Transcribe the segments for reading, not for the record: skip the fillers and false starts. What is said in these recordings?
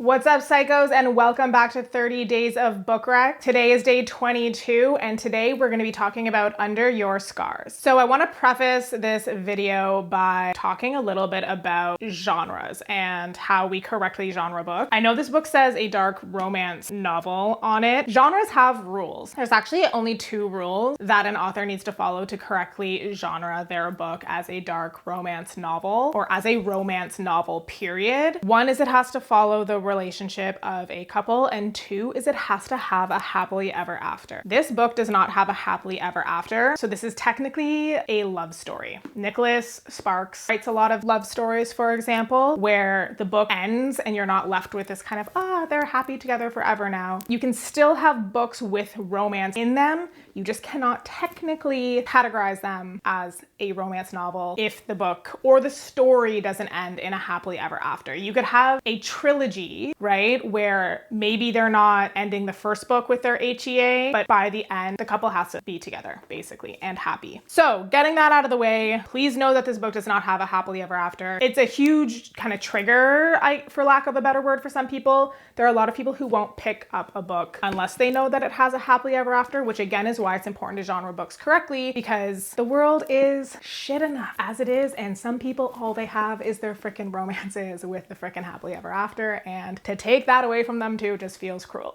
What's up, psychos, and welcome back to 30 Days of Book Rec. Today is day 22, and today we're going to be talking about Under Your Scars. So I want to preface this video by talking a little bit about genres and how we correctly genre book. I know this book says a dark romance novel on it. Genres have rules. There's actually only 2 rules that an author needs to follow to correctly genre their book as a dark romance novel or as a romance novel, period. One is it has to follow the relationship of a couple, and 2 is it has to have a happily ever after. This book does not have a happily ever after, so this is technically a love story. Nicholas Sparks writes a lot of love stories, for example, where the book ends and you're not left with this kind of, they're happy together forever now. You can still have books with romance in them, you just cannot technically categorize them as a romance novel if the book or the story doesn't end in a happily ever after. You could have a trilogy, right, where maybe they're not ending the first book with their HEA, but by the end, the couple has to be together, basically, and happy. So getting that out of the way, please know that this book does not have a happily ever after. It's a huge kind of trigger, for lack of a better word, for some people. There are a lot of people who won't pick up a book unless they know that it has a happily ever after, which again is why it's important to genre books correctly, because the world is shit enough as it is, and some people, all they have is their freaking romances with the freaking happily ever after, and to take that away from them too just feels cruel.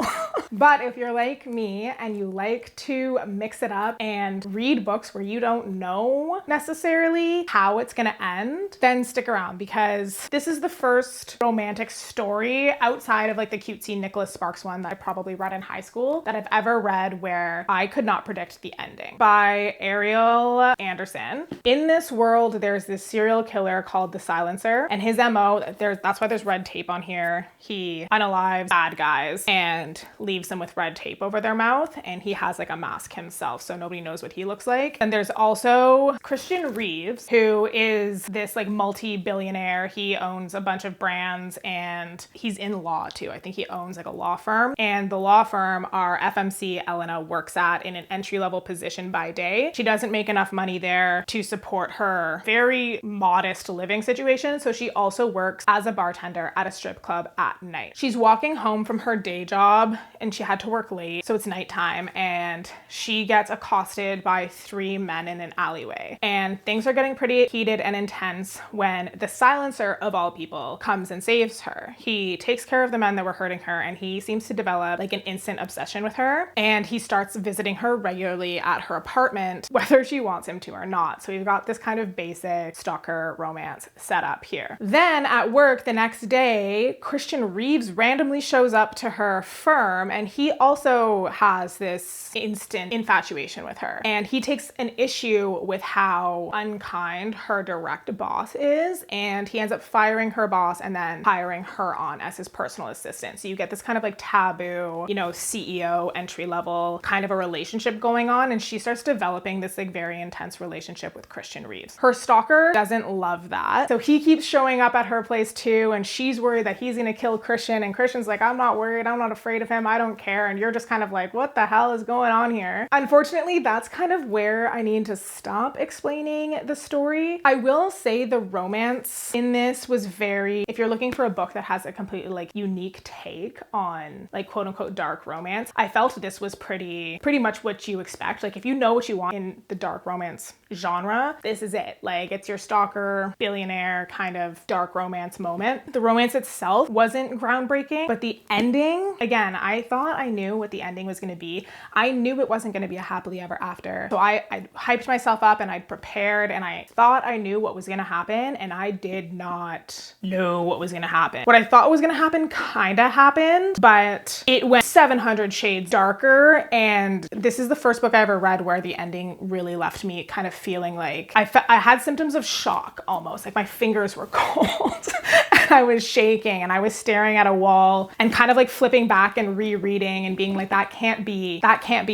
But if you're like me and you like to mix it up and read books where you don't know necessarily how it's gonna end, then stick around, because this is the first romantic story outside of like the cutesy Nicholas Sparks one that I probably read in high school that I've ever read where I could not predict the ending, by Ariel Anderson. In this world, there's this serial killer called the Silencer, and his MO, that's why there's red tape on here. He unalives bad guys and leaves them with red tape over their mouth, and he has like a mask himself, so nobody knows what he looks like. And there's also Christian Reeves, who is this like multi-billionaire. He owns a bunch of brands and he's in law too. I think he owns like a law firm, and the law firm our FMC Elena works at in an entry-level position by day. She doesn't make enough money there to support her very modest living situation, so she also works as a bartender at a strip club at night. She's walking home from her day job and she had to work late, so it's nighttime, and she gets accosted by 3 men in an alleyway, and things are getting pretty heated and intense when the Silencer, of all people, comes and saves her. He takes care of the men that were hurting her, and he seems to develop like an instant obsession with her, and he starts visiting her regularly at her apartment, whether she wants him to or not. So we've got this kind of basic stalker romance set up here. Then at work the next day, Christian Reeves randomly shows up to her firm, and he also has this instant infatuation with her, and he takes an issue with how unkind her direct boss is, and he ends up firing her boss and then hiring her on as his personal assistant. So you get this kind of like taboo, CEO entry level kind of a relationship going on, and she starts developing this like very intense relationship with Christian Reeves. Her stalker doesn't love that, so he keeps showing up at her place too, and she's worried that he's gonna kill Christian, and Christian's like, I'm not worried, I'm not afraid of him, I don't care, and you're just kind of like, what the hell is going on here? Unfortunately, that's kind of where I need to stop explaining the story. I will say the romance in this was very, if you're looking for a book that has a completely like unique take on like quote unquote dark romance, I felt this was pretty much what you expect. Like if you know what you want in the dark romance genre, this is it. Like it's your stalker, billionaire kind of dark romance moment. The romance itself wasn't groundbreaking, but the ending, again, I thought I knew what the ending was going to be. I knew it wasn't going to be a happily ever after. So I hyped myself up and I prepared and I thought I knew what was going to happen, and I did not know what was going to happen. What I thought was going to happen kind of happened, but it went 700 shades darker, and this is the first book I ever read where the ending really left me kind of feeling like I had symptoms of shock almost, like my fingers were cold and I was shaking and I was staring at a wall and kind of like flipping back and rereading and being like, that can't be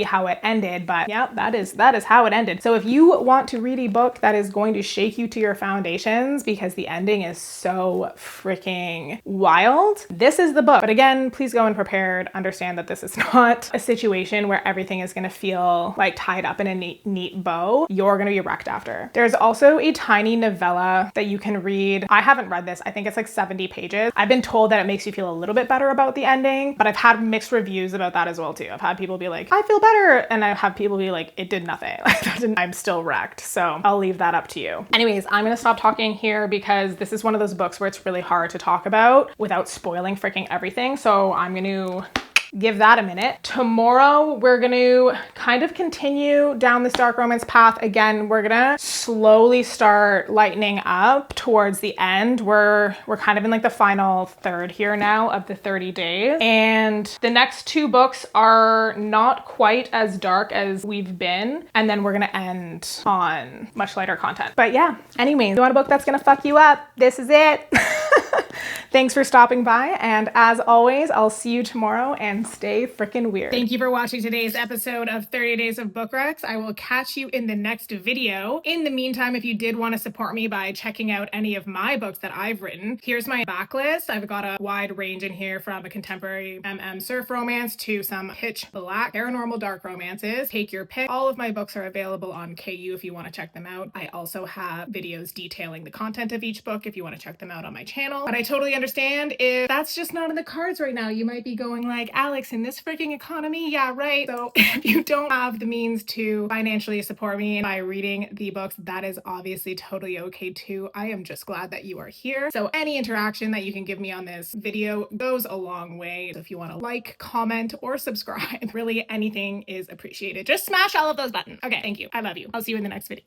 how it ended. But yeah, that is how it ended. So if you want to read a book that is going to shake you to your foundations because the ending is so freaking wild, this is the book. But again, please go in prepared. Understand that this is not a situation where everything is going to feel like tied up in a neat bow. You're going to be wrecked after. There's also a tiny novella that you can read. I haven't read this. I think it's like 70 pages. I've been told that it makes you feel a little bit better about the ending, but I've had mixed reviews about that as well too. I've had people be like, I feel better. And I've had people be like, it did nothing. I'm still wrecked. So I'll leave that up to you. Anyways, I'm going to stop talking here because this is one of those books where it's really hard to talk about without spoiling freaking everything. So I'm going to give that a minute. Tomorrow, we're going to kind of continue down this dark romance path. Again, we're going to slowly start lightening up towards the end. We're kind of in like the final third here now of the 30 days. And the next two books are not quite as dark as we've been. And then we're going to end on much lighter content. But yeah, anyways, you want a book that's going to fuck you up? This is it. Thanks for stopping by. And as always, I'll see you tomorrow and stay freaking weird. Thank you for watching today's episode of 30 Days of Book Recs. I will catch you in the next video. In the meantime, if you did want to support me by checking out any of my books that I've written, here's my backlist. I've got a wide range in here from a contemporary surf romance to some pitch black paranormal dark romances. Take your pick. All of my books are available on KU if you want to check them out. I also have videos detailing the content of each book if you want to check them out on my channel. But I totally understand if that's just not in the cards right now. You might be going like, Alex, in this freaking economy? Yeah, right. So if you don't have the means to financially support me by reading the books, that is obviously totally okay too. I am just glad that you are here. So any interaction that you can give me on this video goes a long way. So if you want to like, comment, or subscribe, really anything is appreciated. Just smash all of those buttons. Okay, thank you. I love you. I'll see you in the next video.